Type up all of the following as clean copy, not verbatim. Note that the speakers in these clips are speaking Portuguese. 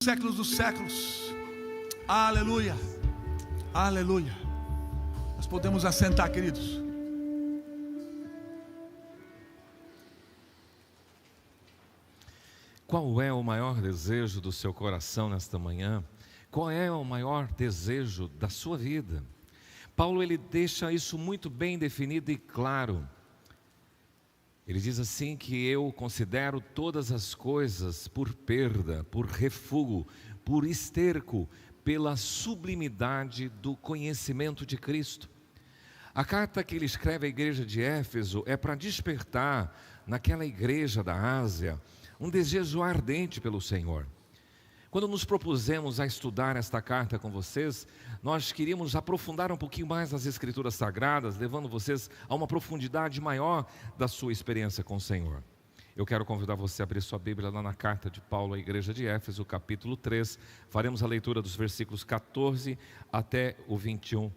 séculos dos séculos. Aleluia, aleluia. Nós podemos assentar, queridos. Qual é o maior desejo do seu coração nesta manhã? Qual é o maior desejo da sua vida? Paulo, ele deixa isso muito bem definido e claro. Ele diz assim que eu considero todas as coisas por perda, por refúgio, por esterco, pela sublimidade do conhecimento de Cristo. A carta que ele escreve à igreja de Éfeso é para despertar naquela igreja da Ásia um desejo ardente pelo Senhor. Quando nos propusemos a estudar esta carta com vocês, nós queríamos aprofundar um pouquinho mais as Escrituras Sagradas, levando vocês a uma profundidade maior da sua experiência com o Senhor. Eu quero convidar você a abrir sua Bíblia lá na carta de Paulo à igreja de Éfeso, capítulo 3. Faremos a leitura dos versículos 14 até o 21.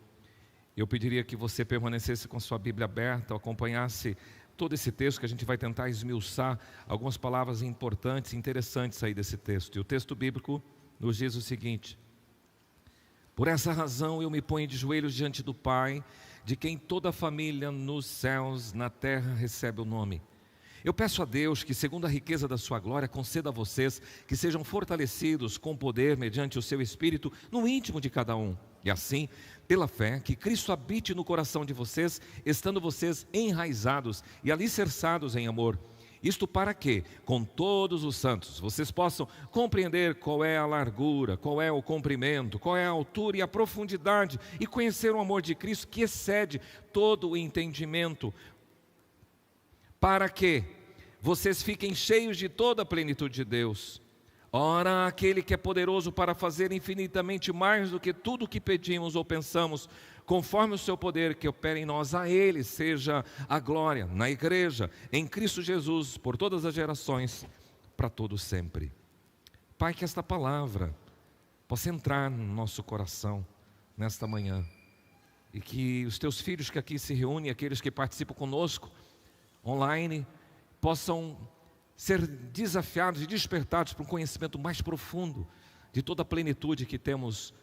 Eu pediria que você permanecesse com sua Bíblia aberta, acompanhasse todo esse texto, que a gente vai tentar esmiuçar algumas palavras importantes e interessantes aí desse texto. E o texto bíblico nos diz o seguinte: por essa razão eu me ponho de joelhos diante do Pai, de quem toda a família nos céus, na terra recebe o nome. Eu peço a Deus que, segundo a riqueza da sua glória, conceda a vocês que sejam fortalecidos com poder mediante o seu Espírito no íntimo de cada um. E assim, pela fé, que Cristo habite no coração de vocês, estando vocês enraizados e alicerçados em amor. Isto para que, com todos os santos, vocês possam compreender qual é a largura, qual é o comprimento, qual é a altura e a profundidade, e conhecer o amor de Cristo que excede todo o entendimento, para que vocês fiquem cheios de toda a plenitude de Deus. Ora, aquele que é poderoso para fazer infinitamente mais do que tudo o que pedimos ou pensamos, conforme o seu poder que opera em nós, a Ele seja a glória na igreja, em Cristo Jesus, por todas as gerações, para todos sempre. Pai, que esta palavra possa entrar no nosso coração nesta manhã, e que os teus filhos que aqui se reúnem, aqueles que participam conosco online, possam ser desafiados e despertados para um conhecimento mais profundo de toda a plenitude que temos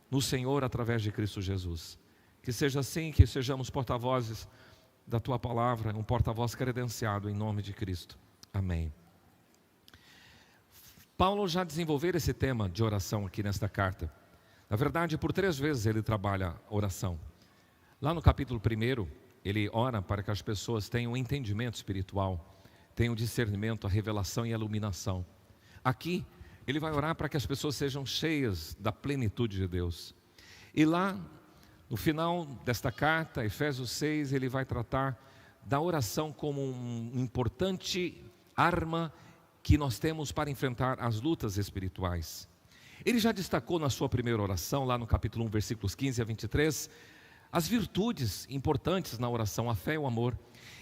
no Senhor através de Cristo Jesus. Que seja assim, que sejamos porta-vozes da Tua palavra, um porta-voz credenciado em nome de Cristo. Amém. Paulo já desenvolveu esse tema de oração aqui nesta carta. Na verdade, por 3 vezes ele trabalha oração. Lá no capítulo 1, ele ora para que as pessoas tenham um entendimento espiritual, tenham discernimento, a revelação e a iluminação. Aqui, ele vai orar para que as pessoas sejam cheias da plenitude de Deus. E lá, no final desta carta, Efésios 6, ele vai tratar da oração como uma importante arma que nós temos para enfrentar as lutas espirituais. Ele já destacou na sua primeira oração, lá no capítulo 1, versículos 15 a 23, as virtudes importantes na oração, a fé e o amor.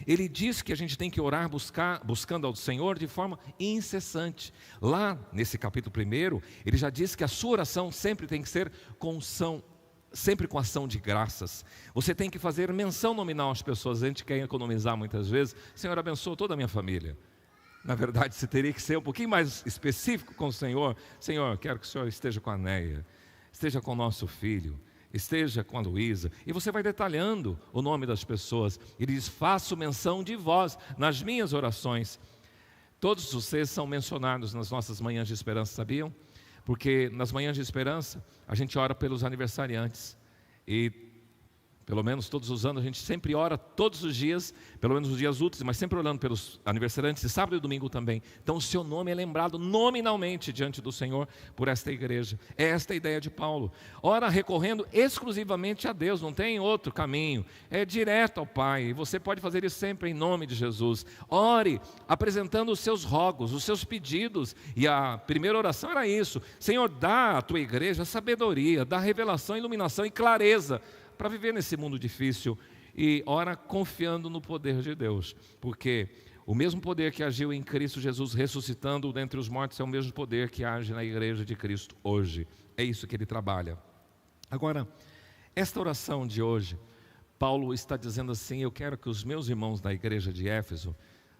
Ele diz que a gente tem que orar buscando ao Senhor de forma incessante. Lá nesse capítulo 1, ele já diz que a sua oração sempre tem que ser sempre com ação de graças. Você tem que fazer menção nominal às pessoas. A gente quer economizar muitas vezes. Senhor, abençoa toda a minha família. Na verdade, você teria que ser um pouquinho mais específico com o Senhor. Senhor, quero que o Senhor esteja com a Neia, esteja com o nosso filho, esteja com a Luísa, e você vai detalhando o nome das pessoas. Ele diz: faço menção de vós nas minhas orações. Todos vocês são mencionados nas nossas manhãs de esperança, sabiam? Porque nas manhãs de esperança a gente ora pelos aniversariantes, e pelo menos todos os anos a gente sempre ora todos os dias, pelo menos os dias úteis, mas sempre orando pelos aniversariantes, e sábado e domingo também. Então o seu nome é lembrado nominalmente diante do Senhor por esta igreja. É esta a ideia de Paulo. Ora recorrendo exclusivamente a Deus, não tem outro caminho, é direto ao Pai, e você pode fazer isso sempre em nome de Jesus. Ore apresentando os seus rogos, os seus pedidos, e a primeira oração era isso: Senhor, dá à tua igreja sabedoria, dá revelação, iluminação e clareza para viver nesse mundo difícil. E ora confiando no poder de Deus, porque o mesmo poder que agiu em Cristo Jesus ressuscitando dentre os mortos é o mesmo poder que age na igreja de Cristo hoje. É isso que ele trabalha. Agora, esta oração de hoje, Paulo está dizendo assim: eu quero que os meus irmãos da igreja de Éfeso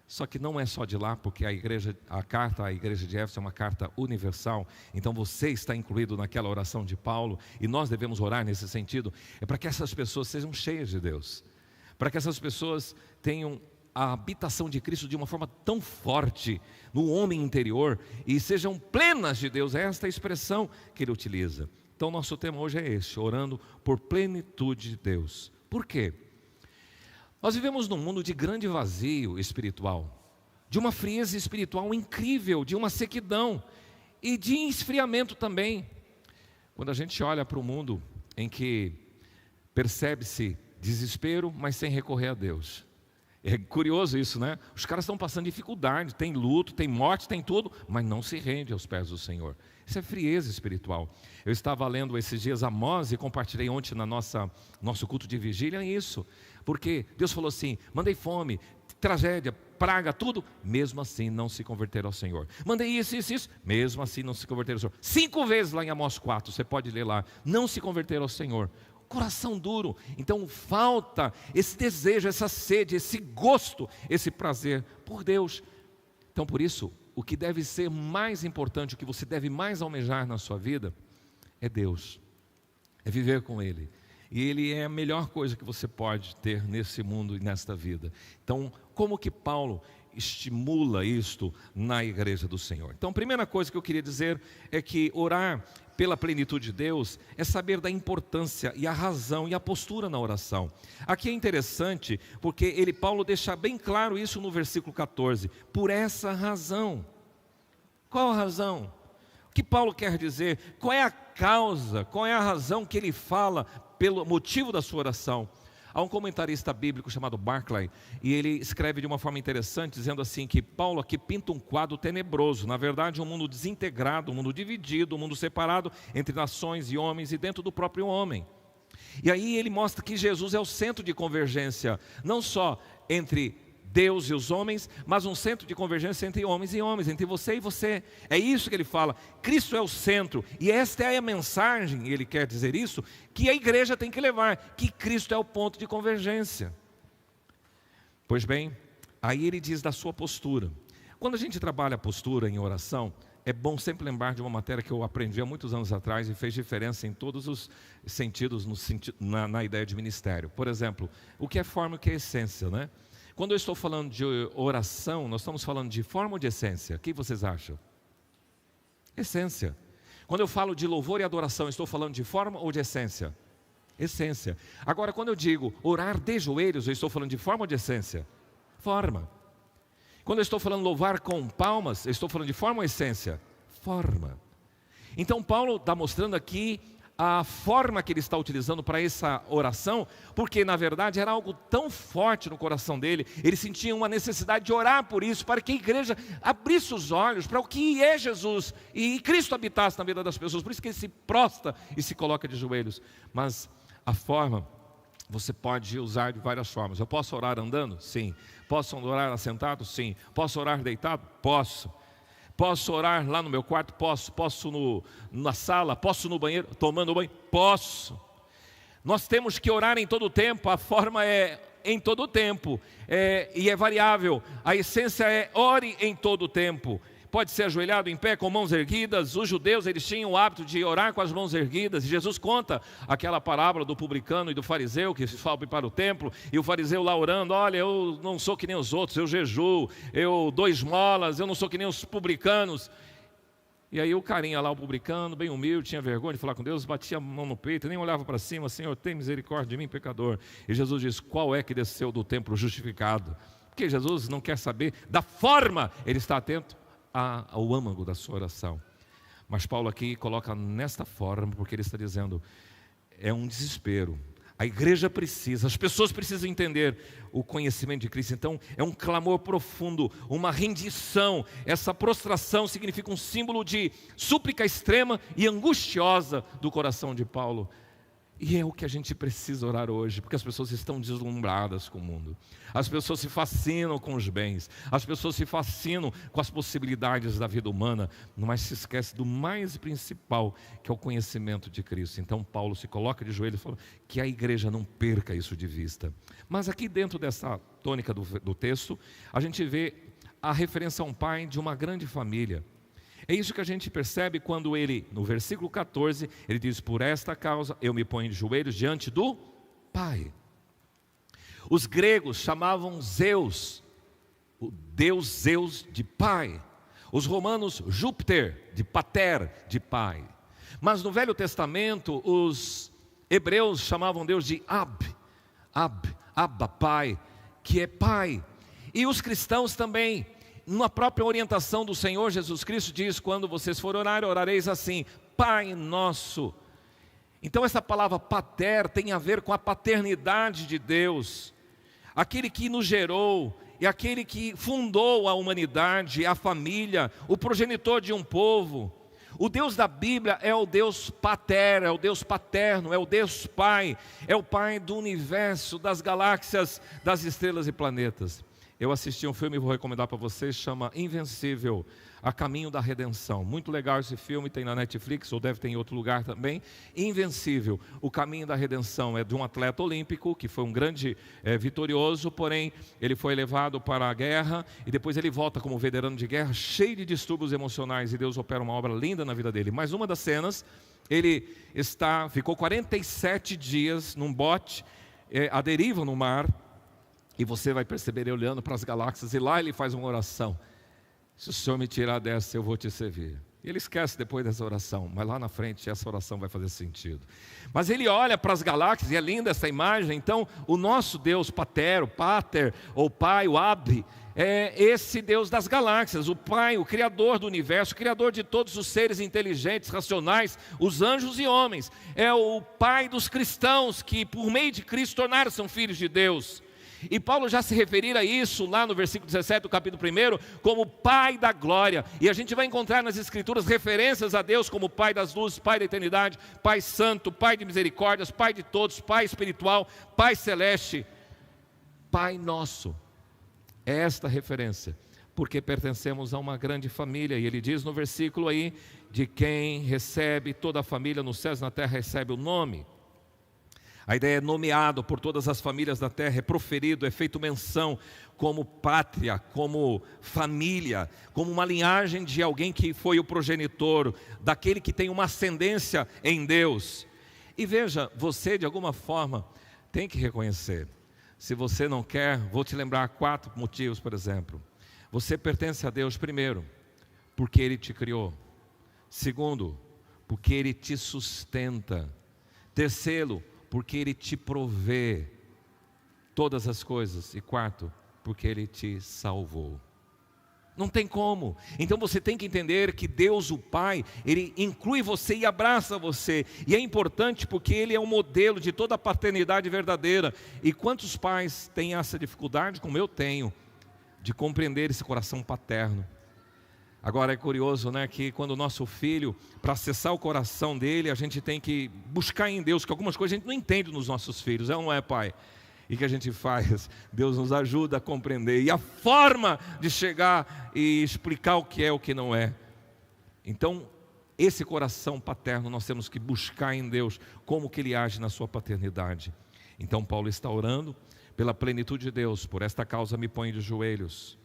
Só que não é só de lá, porque a carta à igreja de Éfeso é uma carta universal. Então você está incluído naquela oração de Paulo, e nós devemos orar nesse sentido. É para que essas pessoas sejam cheias de Deus, para que essas pessoas tenham a habitação de Cristo de uma forma tão forte no homem interior e sejam plenas de Deus. É esta a expressão que ele utiliza. Então nosso tema hoje é este: orando por plenitude de Deus. Por quê? Nós vivemos num mundo de grande vazio espiritual, de uma frieza espiritual incrível, de uma sequidão e de esfriamento também. Quando a gente olha para o mundo em que percebe-se desespero, mas sem recorrer a Deus. É curioso isso, né? Os caras estão passando dificuldade, tem luto, tem morte, tem tudo, mas não se rende aos pés do Senhor. Isso é frieza espiritual. Eu estava lendo esses dias Amós e compartilhei ontem na nosso culto de vigília isso. Porque Deus falou assim: mandei fome, tragédia, praga, tudo, mesmo assim não se converteram ao Senhor. Mandei isso, mesmo assim não se converteram ao Senhor. 5 vezes lá em Amós 4, você pode ler lá, não se converteram ao Senhor. Coração duro. Então falta esse desejo, essa sede, esse gosto, esse prazer por Deus. Então por isso, o que deve ser mais importante, o que você deve mais almejar na sua vida é Deus, é viver com Ele. E Ele é a melhor coisa que você pode ter nesse mundo e nesta vida. Então, como que Paulo estimula isto na igreja do Senhor? Então, a primeira coisa que eu queria dizer é que orar pela plenitude de Deus é saber da importância e a razão e a postura na oração. Aqui é interessante porque Paulo deixa bem claro isso no versículo 14. Por essa razão. Qual a razão? O que Paulo quer dizer? Qual é a causa? Qual é a razão que ele fala pelo motivo da sua oração? Há um comentarista bíblico chamado Barclay, e ele escreve de uma forma interessante, dizendo assim, que Paulo aqui pinta um quadro tenebroso. Na verdade, um mundo desintegrado, um mundo dividido, um mundo separado entre nações e homens e dentro do próprio homem. E aí ele mostra que Jesus é o centro de convergência, não só entre Deus e os homens, mas um centro de convergência entre homens e homens, entre você e você. É isso que ele fala, Cristo é o centro, e esta é a mensagem, ele quer dizer isso, que a igreja tem que levar, que Cristo é o ponto de convergência. Pois bem, aí ele diz da sua postura. Quando a gente trabalha a postura em oração, é bom sempre lembrar de uma matéria que eu aprendi há muitos anos atrás e fez diferença em todos os sentidos na ideia de ministério. Por exemplo, o que é forma e o que é essência, né? Quando eu estou falando de oração, nós estamos falando de forma ou de essência? O que vocês acham? Essência. Quando eu falo de louvor e adoração, estou falando de forma ou de essência? Essência. Agora, quando eu digo orar de joelhos, eu estou falando de forma ou de essência? Forma. Quando eu estou falando louvar com palmas, eu estou falando de forma ou essência? Forma. Então Paulo está mostrando aqui a forma que ele está utilizando para essa oração, porque na verdade era algo tão forte no coração dele, ele sentia uma necessidade de orar por isso, para que a igreja abrisse os olhos para o que é Jesus, e Cristo habitasse na vida das pessoas. Por isso que ele se prostra e se coloca de joelhos. Mas a forma, você pode usar de várias formas. Eu posso orar andando? Sim. Posso orar assentado? Sim. Posso orar deitado? Posso. Posso orar lá no meu quarto? Posso. Posso na sala? Posso no banheiro? Tomando banho? Posso. Nós temos que orar em todo o tempo. A forma é em todo o tempo. E é variável. A essência é ore em todo o tempo. Pode ser ajoelhado em pé com mãos erguidas. Os judeus, eles tinham o hábito de orar com as mãos erguidas. E Jesus conta aquela parábola do publicano e do fariseu que sobe para o templo. E o fariseu lá orando: olha, eu não sou que nem os outros, eu jejuo, eu dou esmolas, eu não sou que nem os publicanos. E aí o carinha lá, o publicano, bem humilde, tinha vergonha de falar com Deus, batia a mão no peito, nem olhava para cima: Senhor, tem misericórdia de mim, pecador. E Jesus diz: qual é que desceu do templo justificado? Porque Jesus não quer saber da forma, ele está atento ao âmago da sua oração. Mas Paulo aqui coloca nesta forma, porque ele está dizendo, é um desespero. A igreja precisa, as pessoas precisam entender o conhecimento de Cristo. Então é um clamor profundo, uma rendição. Essa prostração significa um símbolo de súplica extrema e angustiosa do coração de Paulo. E é o que a gente precisa orar hoje, porque as pessoas estão deslumbradas com o mundo. As pessoas se fascinam com os bens. As pessoas se fascinam com as possibilidades da vida humana, mas se esquece do mais principal, que é o conhecimento de Cristo. Então Paulo se coloca de joelhos e fala que a igreja não perca isso de vista. Mas aqui dentro dessa tônica do texto, a gente vê a referência a um pai de uma grande família. É isso que a gente percebe quando ele, no versículo 14, ele diz: por esta causa eu me ponho de joelhos diante do Pai. Os gregos chamavam Zeus, o deus Zeus, de pai. Os romanos, Júpiter, de pater, de pai. Mas no Velho Testamento, os hebreus chamavam Deus de Abba, pai, que é pai. E os cristãos também, na própria orientação do Senhor Jesus Cristo, diz: quando vocês forem orar, orareis assim: Pai nosso. Então essa palavra pater tem a ver com a paternidade de Deus, aquele que nos gerou, e aquele que fundou a humanidade, a família, o progenitor de um povo. O Deus da Bíblia é o Deus pater, é o Deus paterno, é o Deus Pai, é o Pai do universo, das galáxias, das estrelas e planetas. Eu assisti um filme e vou recomendar para vocês, chama Invencível, A Caminho da Redenção. Muito legal esse filme, tem na Netflix, ou deve ter em outro lugar também. Invencível, O Caminho da Redenção, é de um atleta olímpico, que foi um grande vitorioso, porém ele foi levado para a guerra, e depois ele volta como veterano de guerra, cheio de distúrbios emocionais, e Deus opera uma obra linda na vida dele. Mas uma das cenas, ele ficou 47 dias num bote, à deriva no mar. E você vai perceber ele olhando para as galáxias, e lá ele faz uma oração: se o Senhor me tirar dessa, eu vou te servir. E ele esquece depois dessa oração, mas lá na frente essa oração vai fazer sentido. Mas ele olha para as galáxias, e é linda essa imagem. Então o nosso Deus pater ou pai, o Ab, é esse Deus das galáxias, o Pai, o Criador do universo, o Criador de todos os seres inteligentes, racionais, os anjos e homens. É o Pai dos cristãos, que por meio de Cristo tornaram-se filhos de Deus. E Paulo já se referir a isso lá no versículo 17 do capítulo 1, como Pai da glória. E a gente vai encontrar nas Escrituras referências a Deus como Pai das luzes, Pai da eternidade, Pai santo, Pai de misericórdias, Pai de todos, Pai espiritual, Pai celeste, Pai nosso. É esta referência, porque pertencemos a uma grande família. E ele diz no versículo aí: de quem recebe toda a família nos céus e na terra recebe o nome. A ideia é nomeado por todas as famílias da terra, é proferido, é feito menção como pátria, como família, como uma linhagem de alguém que foi o progenitor, daquele que tem uma ascendência em Deus. E veja, você de alguma forma tem que reconhecer. Se você não quer, vou te lembrar 4 motivos, por exemplo. Você pertence a Deus, primeiro, porque Ele te criou. Segundo, porque Ele te sustenta. Terceiro, porque Ele te provê todas as coisas. E quarto, porque Ele te salvou. Não tem como. Então você tem que entender que Deus, o Pai, Ele inclui você e abraça você. E é importante porque Ele é um modelo de toda a paternidade verdadeira. E quantos pais têm essa dificuldade, como eu tenho, de compreender esse coração paterno? Agora é curioso, né, que quando o nosso filho, para acessar o coração dele, a gente tem que buscar em Deus, que algumas coisas a gente não entende nos nossos filhos, é ou não é, pai? E que a gente faz? Deus nos ajuda a compreender, e a forma de chegar e explicar o que é, o que não é. Então, esse coração paterno nós temos que buscar em Deus, como que Ele age na sua paternidade. Então Paulo está orando pela plenitude de Deus: por esta causa me ponho de joelhos,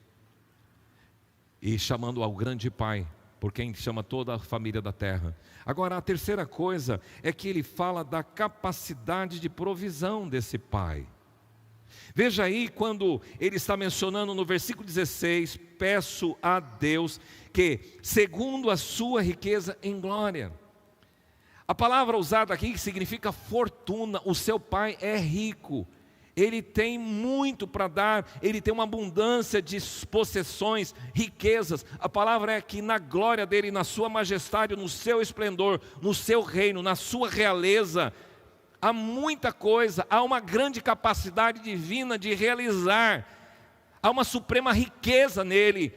e chamando ao grande Pai, por quem chama toda a família da terra. Agora, a terceira coisa é que ele fala da capacidade de provisão desse Pai. Veja aí, quando ele está mencionando no versículo 16: peço a Deus que, segundo a sua riqueza em glória. A palavra usada aqui significa fortuna. O seu Pai é rico. Ele tem muito para dar, Ele tem uma abundância de possessões, riquezas. A palavra é que na glória dEle, na sua majestade, no seu esplendor, no seu reino, na sua realeza, há muita coisa, há uma grande capacidade divina de realizar, há uma suprema riqueza nele,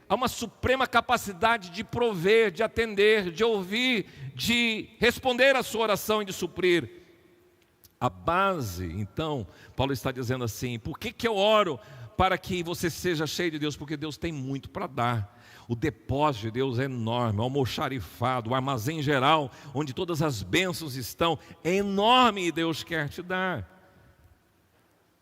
há uma suprema capacidade de prover, de atender, de ouvir, de responder à sua oração e de suprir. A base, então, Paulo está dizendo assim: por que eu oro para que você seja cheio de Deus? Porque Deus tem muito para dar. O depósito de Deus é enorme, o almoxarifado, o armazém geral, onde todas as bênçãos estão, é enorme e Deus quer te dar.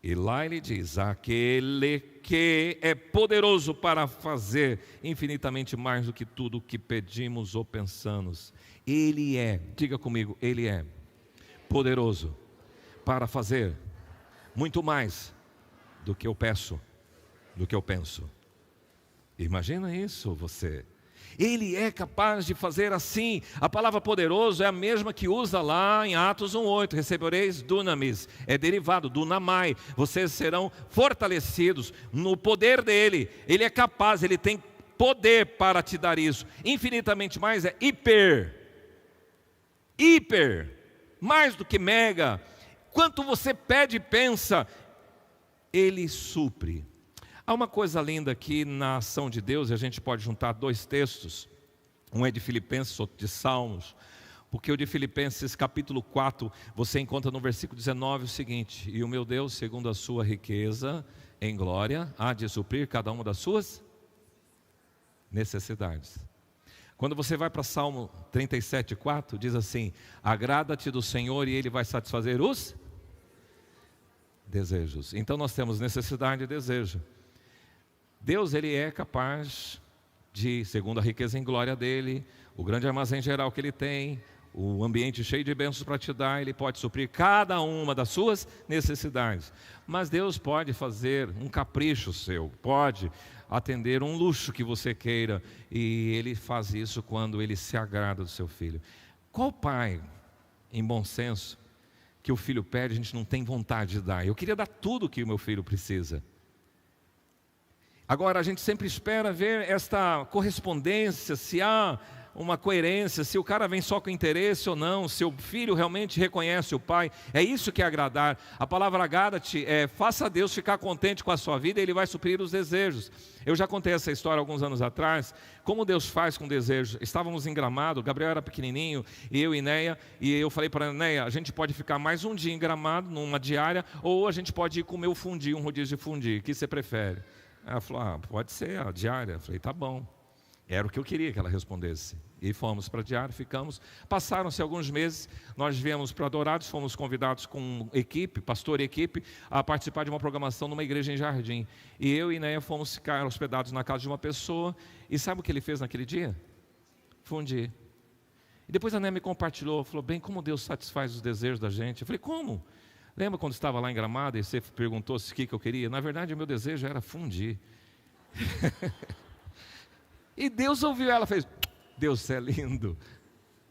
E lá ele diz: aquele que é poderoso para fazer infinitamente mais do que tudo o que pedimos ou pensamos. Ele é, diga comigo, Ele é poderoso para fazer muito mais do que eu peço, do que eu penso. Imagina isso você. Ele é capaz de fazer assim. A palavra poderoso é a mesma que usa lá em Atos 1:8. Recebereis dunamis, é derivado do namai. Vocês serão fortalecidos no poder dele. Ele é capaz, ele tem poder para te dar isso. Infinitamente mais é hiper, mais do que mega. Quanto você pede e pensa, ele supre. Há uma coisa linda aqui na ação de Deus, e a gente pode juntar dois textos. Um é de Filipenses, outro de Salmos. Porque o de Filipenses capítulo 4, você encontra no versículo 19 o seguinte: e o meu Deus, segundo a sua riqueza em glória, há de suprir cada uma das suas necessidades. Quando você vai para Salmo 37:4, diz assim: agrada-te do Senhor e Ele vai satisfazer os desejos. Então nós temos necessidade e desejo. Deus, Ele é capaz de, segundo a riqueza em glória dEle, o grande armazém geral que Ele tem, o ambiente cheio de bênçãos para te dar, Ele pode suprir cada uma das suas necessidades. Mas Deus pode fazer um capricho seu, pode atender um luxo que você queira, e Ele faz isso quando Ele se agrada do seu filho. Qual pai, em bom senso, que o filho pede, a gente não tem vontade de dar? Eu queria dar tudo o que o meu filho precisa. Agora, a gente sempre espera ver esta correspondência, se há uma coerência, se o cara vem só com interesse ou não, se o filho realmente reconhece o pai. É isso que é agradar. A palavra agrada-te é: faça Deus ficar contente com a sua vida e Ele vai suprir os desejos. Eu já contei essa história alguns anos atrás, como Deus faz com desejo. Estávamos em Gramado, Gabriel era pequenininho, e eu e Neia, e eu falei para a Neia: a gente pode ficar mais um dia em Gramado, numa diária, ou a gente pode ir comer o fundi, um rodízio de fundi, o que você prefere? Ela falou: pode ser a diária. Eu falei: tá bom. Era o que eu queria que ela respondesse. E fomos para a diária, ficamos. Passaram-se alguns meses, nós viemos para Dourados, fomos convidados com equipe, pastor e equipe, a participar de uma programação numa igreja em Jardim. E eu e Neia fomos ficar hospedados na casa de uma pessoa. E sabe o que ele fez naquele dia? Fundi. E depois a Neia me compartilhou, falou: bem, como Deus satisfaz os desejos da gente. Eu falei: como? Lembra quando estava lá em Gramado e você perguntou o que eu queria? Na verdade, o meu desejo era fundir. E Deus ouviu ela, fez: Deus, você é lindo.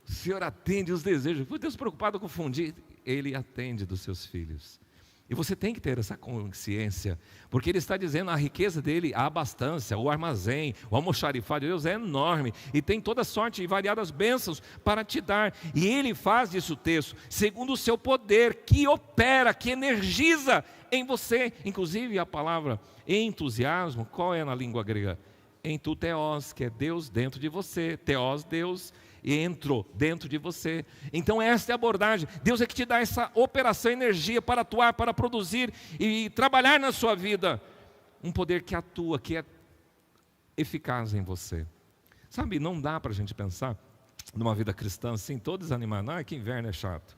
O Senhor atende os desejos. Deus preocupado com fundir, Ele atende dos seus filhos. E você tem que ter essa consciência, porque Ele está dizendo: a riqueza dEle, a abastança, o armazém, o almoxarifado de Deus é enorme, e tem toda sorte e variadas bênçãos para te dar. E Ele faz disso o texto, segundo o seu poder, que opera, que energiza em você. Inclusive a palavra entusiasmo, qual é na língua grega? Entuteos, que é Deus dentro de você. Teos, Deus, e entrou dentro de você. Então esta é a abordagem. Deus é que te dá essa operação, energia para atuar, para produzir e trabalhar na sua vida. Um poder que atua, que é eficaz em você. Sabe, não dá para a gente pensar numa vida cristã assim, todo desanimado. Que inverno é chato.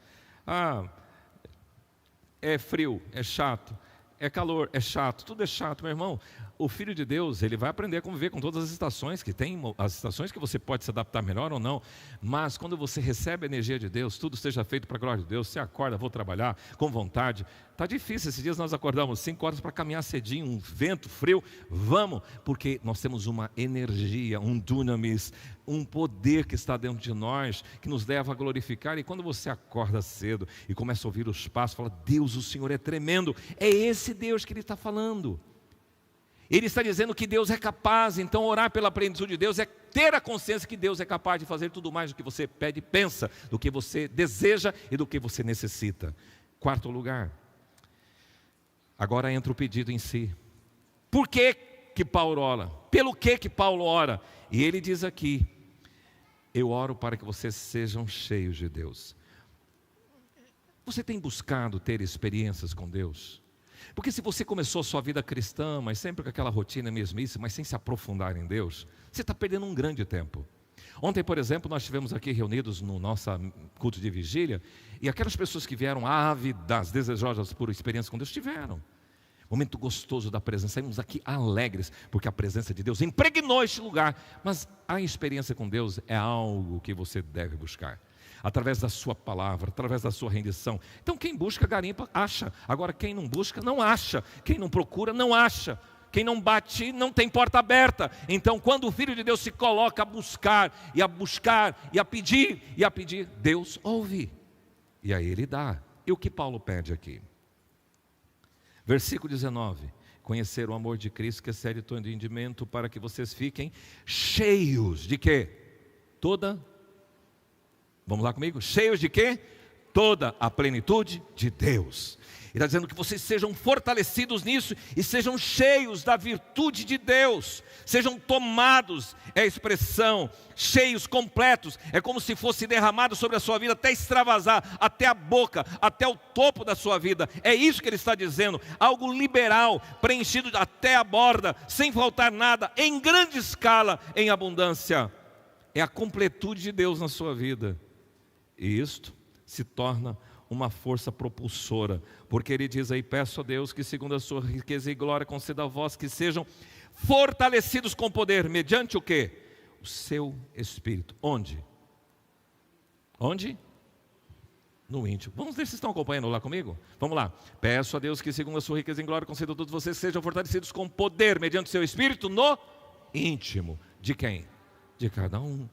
É frio, é chato. É calor, é chato, tudo é chato, meu irmão. O Filho de Deus, ele vai aprender a conviver com todas as estações que tem, as estações que você pode se adaptar melhor ou não. Mas quando você recebe a energia de Deus, tudo seja feito para a glória de Deus. Você acorda: vou trabalhar com vontade. Está difícil, esses dias nós acordamos 5 horas para caminhar cedinho, um vento frio. Vamos, porque nós temos uma energia, um dunamis, um poder que está dentro de nós, que nos leva a glorificar. E quando você acorda cedo e começa a ouvir os passos, fala: Deus, o Senhor é tremendo. É esse Deus que Ele está falando. Ele está dizendo que Deus é capaz. Então orar pela plenitude de Deus é ter a consciência que Deus é capaz de fazer tudo mais do que você pede e pensa, do que você deseja e do que você necessita. 4º lugar, agora entra o pedido em si. Por que que Paulo ora? Pelo que Paulo ora? E ele diz aqui: eu oro para que vocês sejam cheios de Deus. Você tem buscado ter experiências com Deus? Porque se você começou a sua vida cristã, mas sempre com aquela rotina mesmice, mas sem se aprofundar em Deus, você está perdendo um grande tempo. Ontem, por exemplo, nós estivemos aqui reunidos no nosso culto de vigília, e aquelas pessoas que vieram ávidas, desejosas por experiência com Deus, tiveram. Momento gostoso da presença, saímos aqui alegres, porque a presença de Deus impregnou este lugar. Mas a experiência com Deus é algo que você deve buscar, através da sua palavra, através da sua rendição. Então quem busca, garimpa, acha. Agora quem não busca, não acha. Quem não procura, não acha. Quem não bate, não tem porta aberta. Então quando o Filho de Deus se coloca a buscar, e a buscar, e a pedir, Deus ouve. E aí Ele dá. E o que Paulo pede aqui? Versículo 19: conhecer o amor de Cristo, que excede todo entendimento, para que vocês fiquem cheios de quê? Vamos lá comigo? Cheios de quê? Toda a plenitude de Deus. Ele está dizendo que vocês sejam fortalecidos nisso e sejam cheios da virtude de Deus. Sejam tomados, é a expressão, cheios, completos. É como se fosse derramado sobre a sua vida até extravasar, até a boca, até o topo da sua vida. É isso que ele está dizendo. Algo liberal, preenchido até a borda, sem faltar nada, em grande escala, em abundância. É a completude de Deus na sua vida. E isto se torna uma força propulsora, porque ele diz aí: peço a Deus que segundo a sua riqueza e glória conceda a vós que sejam fortalecidos com poder, mediante o quê? O seu Espírito. Onde? No íntimo. Vamos ver se estão acompanhando lá comigo? Vamos lá. Peço a Deus que segundo a sua riqueza e glória conceda a todos vocês que sejam fortalecidos com poder, mediante o seu Espírito, no íntimo. De quem? De cada um.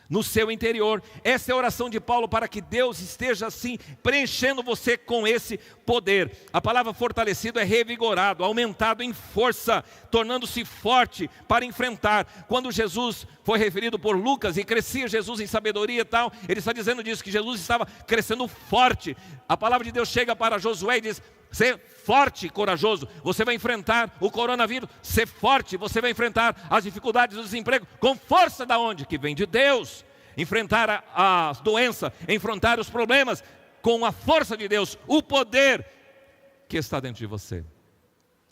No seu interior. Essa é a oração de Paulo, para que Deus esteja assim preenchendo você com esse poder. A palavra fortalecido é revigorado, aumentado em força, tornando-se forte para enfrentar. Quando Jesus foi referido por Lucas e crescia Jesus em sabedoria e tal, ele está dizendo disso, que Jesus estava crescendo forte. A palavra de Deus chega para Josué e diz: ser forte e corajoso, você vai enfrentar o coronavírus. Ser forte, você vai enfrentar as dificuldades do desemprego com força da onde? Que vem de Deus. Enfrentar a doença, enfrentar os problemas com a força de Deus, o poder que está dentro de você.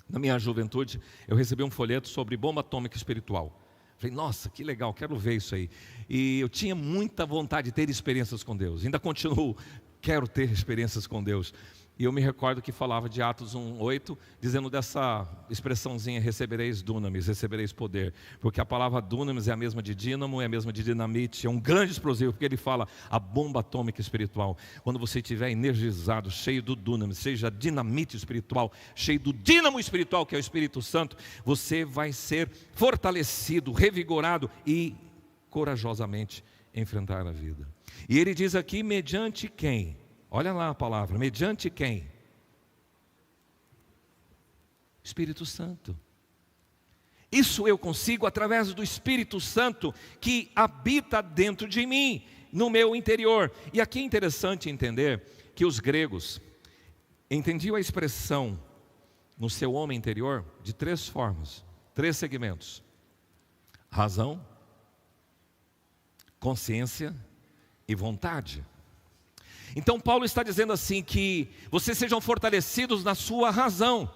Na minha juventude, eu recebi um folheto sobre bomba atômica espiritual. Falei: nossa, que legal, quero ver isso aí. E eu tinha muita vontade de ter experiências com Deus. Ainda continuo, quero ter experiências com Deus. E eu me recordo que falava de Atos 1:8, dizendo dessa expressãozinha: recebereis dunamis, recebereis poder. Porque a palavra dunamis é a mesma de dínamo, é a mesma de dinamite, é um grande explosivo, porque ele fala a bomba atômica espiritual. Quando você estiver energizado, cheio do dunamis, seja dinamite espiritual, cheio do dínamo espiritual, que é o Espírito Santo, você vai ser fortalecido, revigorado e corajosamente enfrentar a vida. E ele diz aqui: mediante quem? Olha lá a palavra, mediante quem? Espírito Santo. Isso eu consigo através do Espírito Santo que habita dentro de mim, no meu interior. E aqui é interessante entender que os gregos entendiam a expressão no seu homem interior de 3 formas, 3 segmentos: razão, consciência e vontade. Então Paulo está dizendo assim, que vocês sejam fortalecidos na sua razão.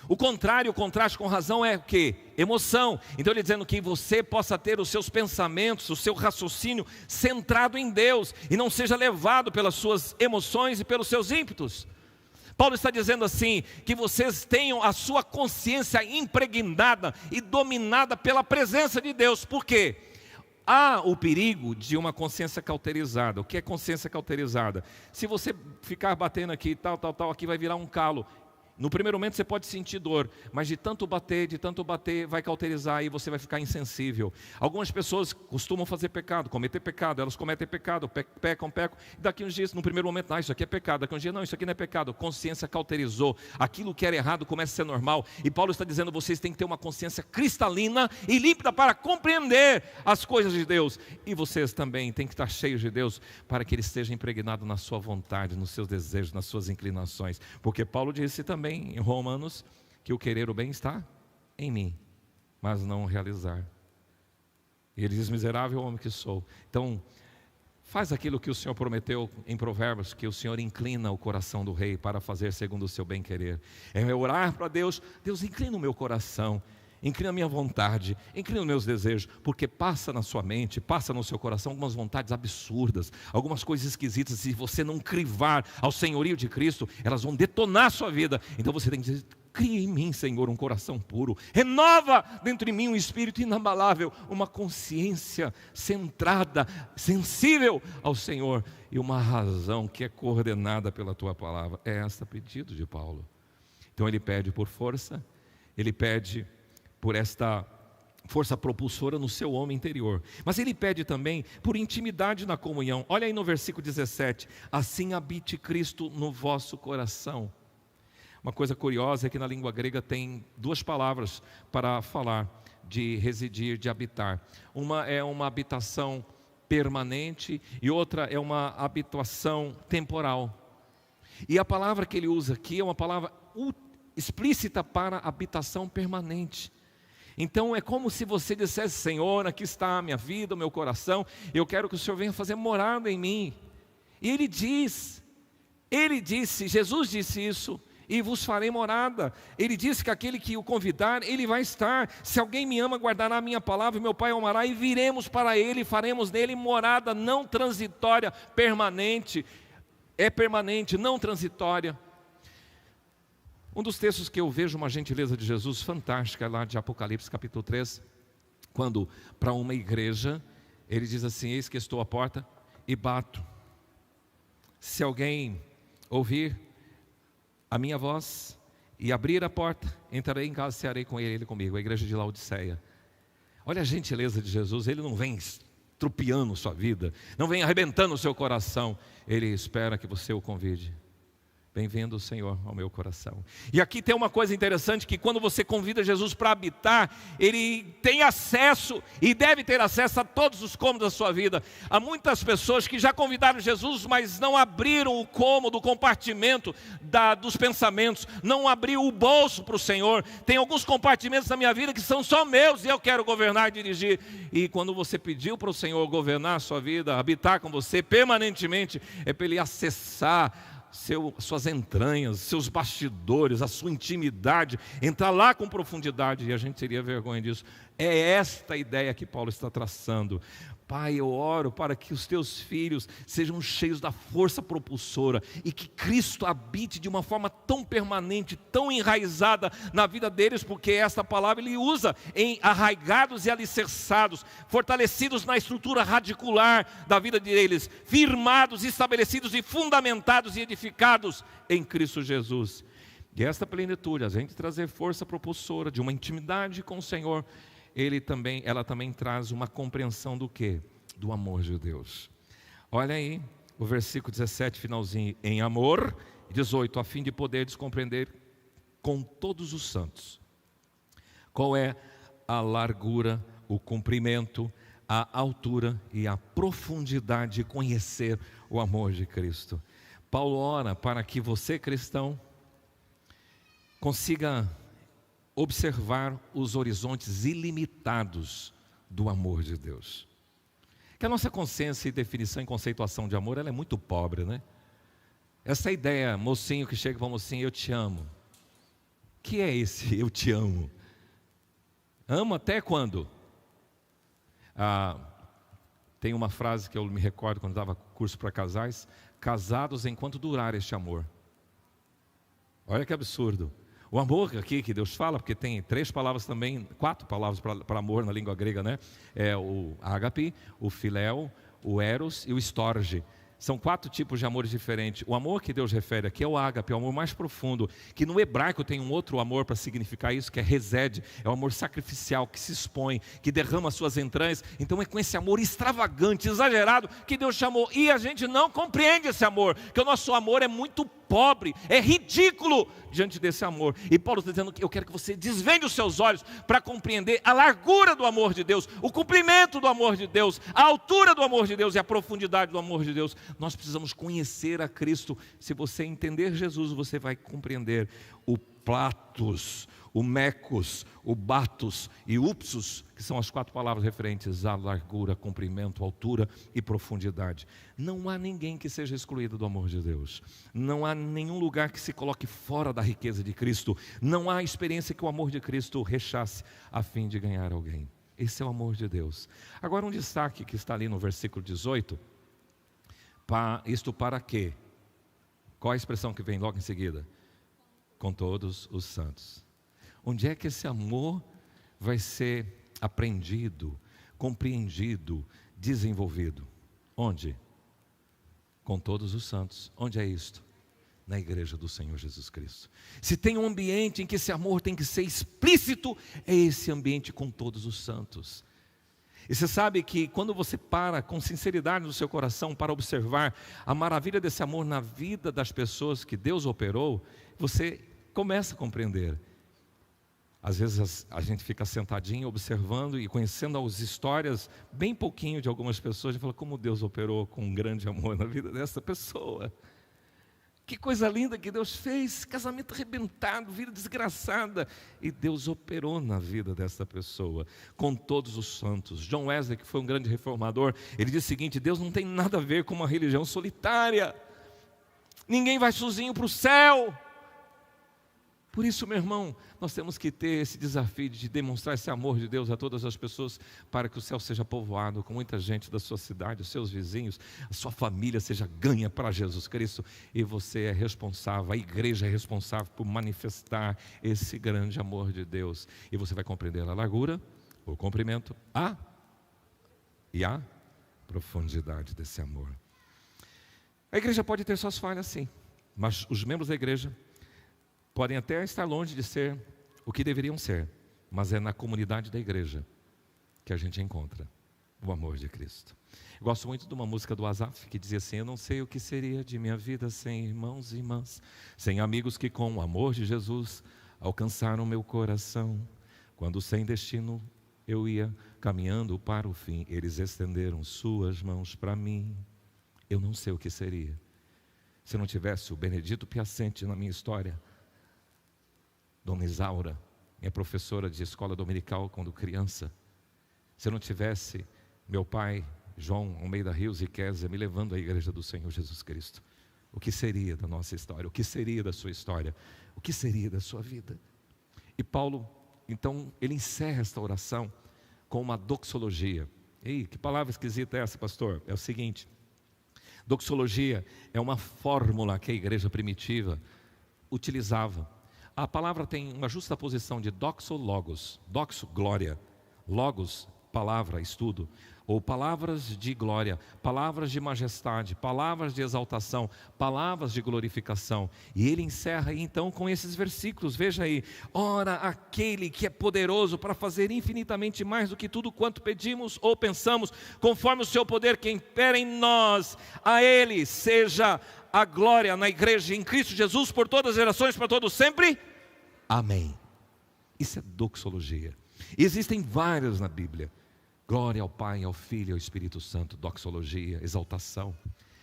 O contrário, o contraste com razão é o quê? Emoção. Então ele dizendo que você possa ter os seus pensamentos, o seu raciocínio centrado em Deus, e não seja levado pelas suas emoções e pelos seus ímpetos. Paulo está dizendo assim, que vocês tenham a sua consciência impregnada e dominada pela presença de Deus. Por quê? Há o perigo de uma consciência cauterizada. O que é consciência cauterizada? Se você ficar batendo aqui, tal, aqui vai virar um calo. No primeiro momento você pode sentir dor, mas de tanto bater, vai cauterizar e você vai ficar insensível. Algumas pessoas costumam fazer pecado, cometer pecado, elas cometem pecado, pecam, e daqui uns dias, no primeiro momento, isso aqui é pecado, daqui uns dias, não, isso aqui não é pecado, consciência cauterizou, aquilo que era errado começa a ser normal, e Paulo está dizendo, vocês têm que ter uma consciência cristalina e límpida para compreender as coisas de Deus, e vocês também têm que estar cheios de Deus, para que Ele esteja impregnado na sua vontade, nos seus desejos, nas suas inclinações, porque Paulo disse também, em Romanos, que o querer o bem está em mim, mas não o realizar. E ele diz, miserável homem que sou. Então, Faz aquilo que o Senhor prometeu em Provérbios, que o Senhor inclina o coração do rei para fazer segundo o seu bem-querer. É orar para Deus: Deus, inclina o meu coração, inclina a minha vontade, inclina os meus desejos, porque passa na sua mente, passa no seu coração algumas vontades absurdas, algumas coisas esquisitas. Se você não crivar ao senhorio de Cristo, elas vão detonar a sua vida. Então você tem que dizer: cria em mim, Senhor, um coração puro, renova dentro de mim um espírito inabalável, uma consciência centrada, sensível ao Senhor, e uma razão que é coordenada pela tua palavra. É esse o pedido de Paulo. Então ele pede por força, ele pede por esta força propulsora no seu homem interior, mas ele pede também por intimidade na comunhão. Olha aí no versículo 17: assim habite Cristo no vosso coração. Uma coisa curiosa é que na língua grega tem duas palavras para falar de residir, de habitar. Uma é uma habitação permanente e outra é uma habitação temporal. E a palavra que ele usa aqui é uma palavra explícita para habitação permanente. Então é como se você dissesse: Senhor, aqui está a minha vida, o meu coração, eu quero que o Senhor venha fazer morada em mim. E ele disse, Jesus disse isso: e vos farei morada. Ele disse que aquele que o convidar, ele vai estar. Se alguém me ama, guardará a minha palavra, meu Pai o amará, e viremos para ele, e faremos nele morada não transitória, permanente. É permanente, não transitória. Um dos textos que eu vejo uma gentileza de Jesus fantástica é lá de Apocalipse capítulo 3, quando para uma igreja, ele diz assim: eis que estou à porta e bato. Se alguém ouvir a minha voz e abrir a porta, entrarei em casa e cearei com ele comigo. A igreja de Laodiceia. Olha a gentileza de Jesus. Ele não vem estrupiando sua vida, não vem arrebentando o seu coração. Ele espera que você o convide. Bem-vindo, Senhor, ao meu coração. E aqui tem uma coisa interessante, que quando você convida Jesus para habitar, Ele tem acesso, e deve ter acesso a todos os cômodos da sua vida. Há muitas pessoas que já convidaram Jesus, mas não abriram o cômodo, o compartimento dos pensamentos, não abriu o bolso para o Senhor. Tem alguns compartimentos da minha vida que são só meus, e eu quero governar e dirigir. E quando você pediu para o Senhor governar a sua vida, habitar com você permanentemente, é para Ele acessar suas entranhas, seus bastidores, a sua intimidade, entrar lá com profundidade, e a gente teria vergonha disso. É esta a ideia que Paulo está traçando. Pai, eu oro para que os teus filhos sejam cheios da força propulsora e que Cristo habite de uma forma tão permanente, tão enraizada na vida deles, porque esta palavra ele usa em arraigados e alicerçados, fortalecidos na estrutura radicular da vida deles, firmados, estabelecidos e fundamentados e edificados em Cristo Jesus. E esta plenitude, a gente trazer força propulsora de uma intimidade com o Senhor, ela também traz uma compreensão do quê? Do amor de Deus. Olha aí, o versículo 17, finalzinho: em amor, 18, a fim de poderes compreender com todos os santos qual é a largura, o comprimento, a altura e a profundidade de conhecer o amor de Cristo. Paulo ora para que você, cristão, consiga observar os horizontes ilimitados do amor de Deus. Que a nossa consciência e definição e conceituação de amor, ela é muito pobre, né? Essa ideia, mocinho que chega para mocinho: eu te amo. O que é esse eu te amo? Amo até quando? Tem uma frase que eu me recordo quando dava curso para casais: casados enquanto durar este amor. Olha que absurdo. O amor aqui que Deus fala, porque tem 3 palavras também, 4 palavras para amor na língua grega, né? É o ágape, o filéu, o eros e o storge. São 4 tipos de amores diferentes. O amor que Deus refere aqui é o ágape, é o amor mais profundo, que no hebraico tem um outro amor para significar isso, que é resed, é o amor sacrificial, que se expõe, que derrama suas entranhas. Então é com esse amor extravagante, exagerado, que Deus chamou. E a gente não compreende esse amor, porque o nosso amor é muito pobre, é ridículo diante desse amor. E Paulo está dizendo que eu quero que você desvende os seus olhos para compreender a largura do amor de Deus, o comprimento do amor de Deus, a altura do amor de Deus e a profundidade do amor de Deus. Nós precisamos conhecer a Cristo. Se você entender Jesus, você vai compreender o platos, o mecos, o batos e upsos, que são as 4 palavras referentes à largura, comprimento, altura e profundidade. Não há ninguém que seja excluído do amor de Deus. Não há nenhum lugar que se coloque fora da riqueza de Cristo. Não há experiência que o amor de Cristo rechace a fim de ganhar alguém. Esse é o amor de Deus. Agora um destaque que está ali no versículo 18. Isto para quê? Qual a expressão que vem logo em seguida? Com todos os santos. Onde é que esse amor vai ser aprendido, compreendido, desenvolvido? Onde? Com todos os santos. Onde é isto? Na igreja do Senhor Jesus Cristo. Se tem um ambiente em que esse amor tem que ser explícito, é esse ambiente com todos os santos. E você sabe que quando você para com sinceridade no seu coração para observar a maravilha desse amor na vida das pessoas que Deus operou, você começa a compreender. Às vezes a gente fica sentadinho observando e conhecendo as histórias bem pouquinho de algumas pessoas e fala como Deus operou com um grande amor na vida dessa pessoa. Que coisa linda que Deus fez, casamento arrebentado, vida desgraçada. E Deus operou na vida dessa pessoa, com todos os santos. John Wesley, que foi um grande reformador, ele diz o seguinte: Deus não tem nada a ver com uma religião solitária. Ninguém vai sozinho para o céu. Por isso, meu irmão, nós temos que ter esse desafio de demonstrar esse amor de Deus a todas as pessoas, para que o céu seja povoado com muita gente da sua cidade, os seus vizinhos, a sua família seja ganha para Jesus Cristo. E você é responsável, a igreja é responsável por manifestar esse grande amor de Deus. E você vai compreender a largura, o comprimento, a profundidade desse amor. A igreja pode ter suas falhas, sim, mas os membros da igreja podem até estar longe de ser o que deveriam ser, mas é na comunidade da igreja que a gente encontra o amor de Cristo. Eu gosto muito de uma música do Asaf que dizia assim: eu não sei o que seria de minha vida sem irmãos e irmãs, sem amigos que com o amor de Jesus alcançaram meu coração. Quando sem destino eu ia caminhando para o fim, eles estenderam suas mãos para mim. Eu não sei o que seria se não tivesse o Benedito Piacente na minha história. Dona Isaura, minha professora de escola dominical quando criança. Se eu não tivesse meu pai, João Almeida Rios e Kézia, me levando à igreja do Senhor Jesus Cristo, o que seria da nossa história? O que seria da sua história? O que seria da sua vida? E Paulo, então, ele encerra esta oração com uma doxologia. Ei, que palavra esquisita é essa, pastor? É o seguinte: doxologia é uma fórmula que a igreja primitiva utilizava. A palavra tem uma justa posição de doxo, logos. Doxo, glória. Logos, palavra, estudo. Ou palavras de glória, palavras de majestade, palavras de exaltação, palavras de glorificação. E ele encerra então com esses versículos. Veja aí: ora, aquele que é poderoso para fazer infinitamente mais do que tudo quanto pedimos ou pensamos, conforme o seu poder que impera em nós, a ele seja a glória na igreja em Cristo Jesus por todas as gerações, para todos sempre. Amém. Isso é doxologia. E existem várias na Bíblia. Glória ao Pai, ao Filho e ao Espírito Santo. Doxologia, exaltação.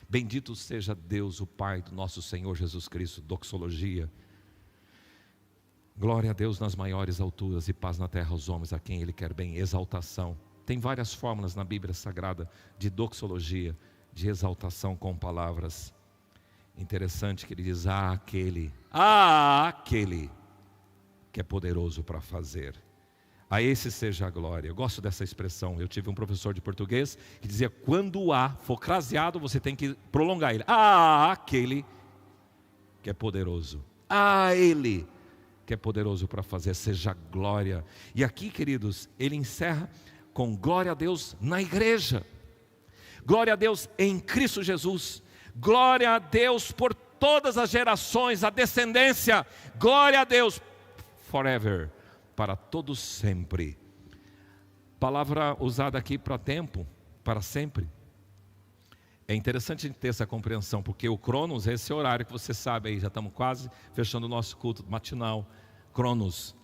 Bendito seja Deus, o Pai do nosso Senhor Jesus Cristo. Doxologia. Glória a Deus nas maiores alturas e paz na terra aos homens a quem Ele quer bem. Exaltação. Tem várias fórmulas na Bíblia Sagrada de doxologia, de exaltação com palavras. Interessante que ele diz: aquele que é poderoso para fazer. A esse seja a glória. Eu gosto dessa expressão. Eu tive um professor de português que dizia: quando o A for craseado, você tem que prolongar ele. Aquele que é poderoso. A ele que é poderoso para fazer, seja a glória. E aqui, queridos, ele encerra com glória a Deus na igreja. Glória a Deus em Cristo Jesus. Glória a Deus por todas as gerações, a descendência. Glória a Deus forever, para todos sempre. Palavra usada aqui para tempo, para sempre. É interessante a gente ter essa compreensão, porque o Cronos é esse horário que você sabe aí, já estamos quase fechando o nosso culto matinal. Cronos.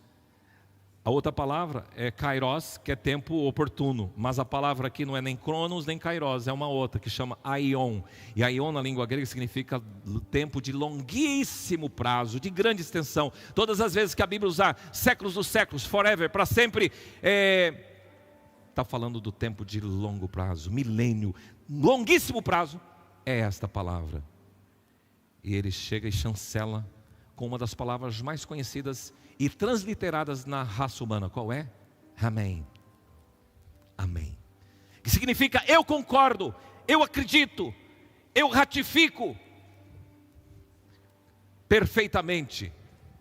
A outra palavra é kairos, que é tempo oportuno. Mas a palavra aqui não é nem cronos nem kairos, é uma outra que chama aion. E aion na língua grega significa tempo de longuíssimo prazo, de grande extensão. Todas as vezes que a Bíblia usar séculos dos séculos, forever, para sempre, está falando do tempo de longo prazo, milênio, longuíssimo prazo, é esta palavra. E ele chega e chancela com uma das palavras mais conhecidas e transliteradas na raça humana. Qual é? Amém. Amém. Que significa eu concordo, eu acredito, eu ratifico. Perfeitamente.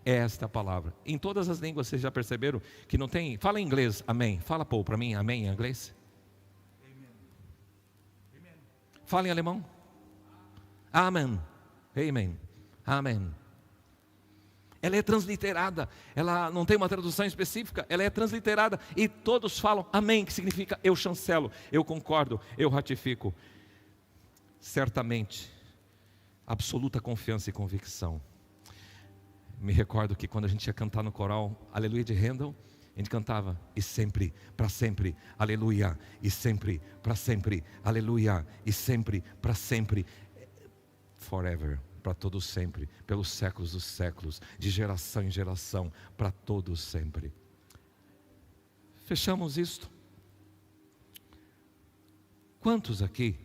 É esta palavra. Em todas as línguas, vocês já perceberam que não tem... Fala em inglês, amém. Fala, Paul, para mim, amém em inglês. Amen. Fala em alemão. Amen. Amen. Amen. Ela é transliterada, ela não tem uma tradução específica, ela é transliterada e todos falam amém, que significa eu chancelo, eu concordo, eu ratifico. Certamente, absoluta confiança e convicção. Me recordo que quando a gente ia cantar no coral Aleluia de Handel, a gente cantava e sempre, para sempre, aleluia, e sempre, para sempre, aleluia, e sempre, para sempre, forever. Para todos sempre, pelos séculos dos séculos, de geração em geração, para todos sempre. Fechamos isto. Quantos aqui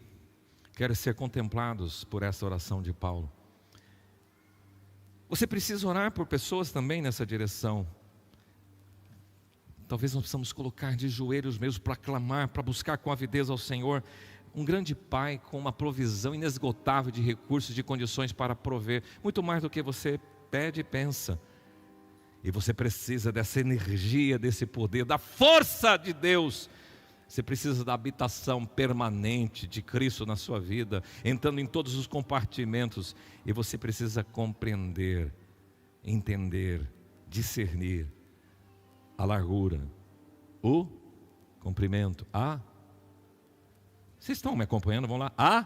querem ser contemplados por essa oração de Paulo? Você precisa orar por pessoas também nessa direção. Talvez nós precisamos colocar de joelhos mesmo para clamar, para buscar com avidez ao Senhor. Um grande Pai com uma provisão inesgotável de recursos, de condições para prover, muito mais do que você pede e pensa. E você precisa dessa energia, desse poder, da força de Deus. Você precisa da habitação permanente de Cristo na sua vida, entrando em todos os compartimentos. E você precisa compreender, entender, discernir a largura, o comprimento, Vocês estão me acompanhando? Vamos lá.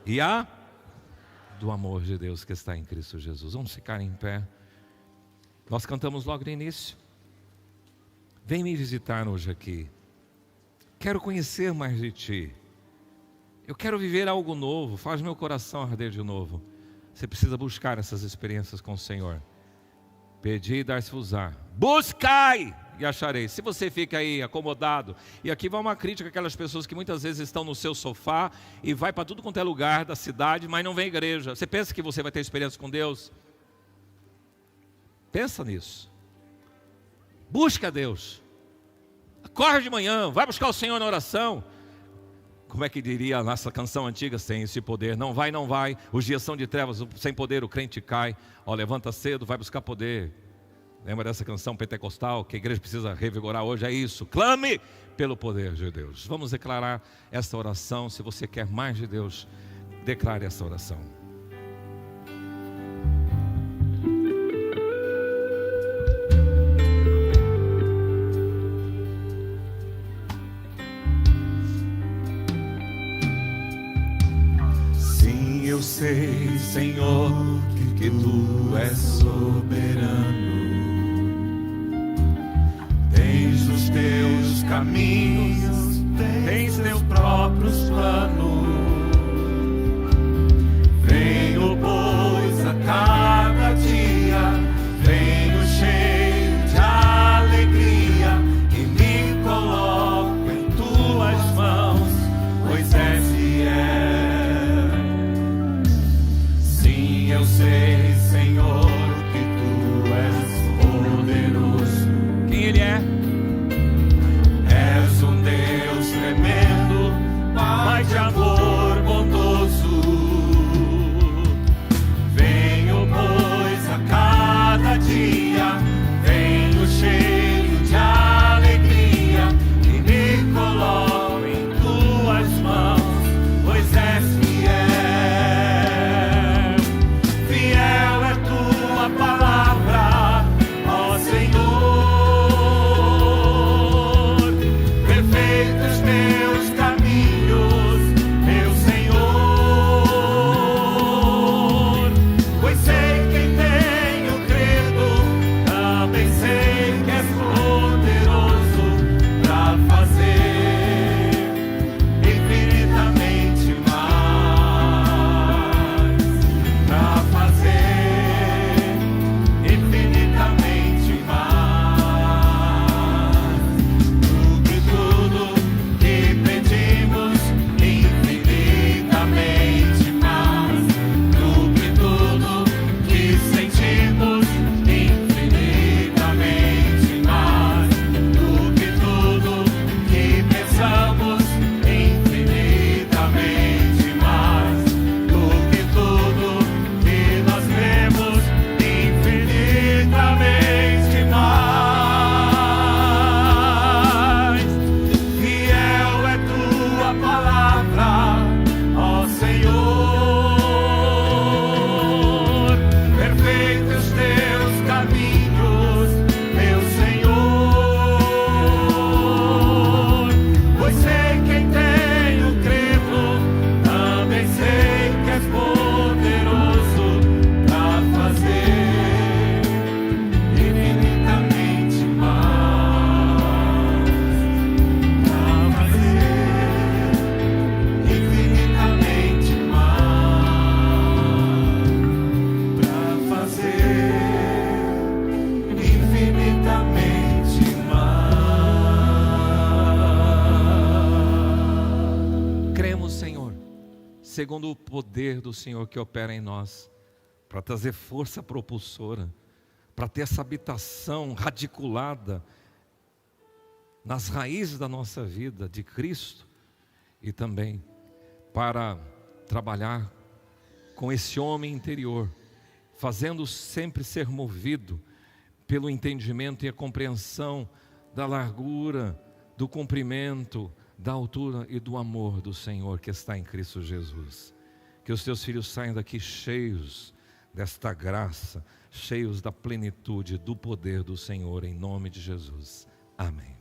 E a do amor de Deus que está em Cristo Jesus. Vamos ficar em pé. Nós cantamos logo no início. Vem me visitar hoje aqui. Quero conhecer mais de Ti. Eu quero viver algo novo. Faz meu coração arder de novo. Você precisa buscar essas experiências com o Senhor. Pedi e dar-se-vos-á. Buscai e achareis. Se você fica aí acomodado, e aqui vai uma crítica àquelas pessoas que muitas vezes estão no seu sofá e vai para tudo quanto é lugar da cidade, mas não vem à igreja. Você pensa que você vai ter experiência com Deus? Pensa nisso. Busca Deus. Acorda de manhã, vai buscar o Senhor na oração. Como é que diria a nossa canção antiga? Sem esse poder, não vai, não vai. Os dias são de trevas, sem poder o crente cai. Levanta cedo, vai buscar poder. Lembra dessa canção pentecostal que a igreja precisa revigorar hoje? É isso, clame pelo poder de Deus. Vamos declarar essa oração. Se você quer mais de Deus, declare essa oração. Eu sei, Senhor, que Tu és soberano. Tens os Teus caminhos, tens Teus próprios planos. Venho, pois, a cada dia, venho cheio de alegria e me coloco em Tuas mãos, pois és fiel. Eu sei, Senhor, que Tu és poderoso. Quem Ele é? És um Deus tremendo, segundo o poder do Senhor que opera em nós, para trazer força propulsora, para ter essa habitação radiculada nas raízes da nossa vida de Cristo, e também para trabalhar com esse homem interior, fazendo sempre ser movido pelo entendimento e a compreensão da largura, do comprimento, da altura e do amor do Senhor que está em Cristo Jesus. Que os teus filhos saiam daqui cheios desta graça, cheios da plenitude do poder do Senhor, em nome de Jesus. Amém.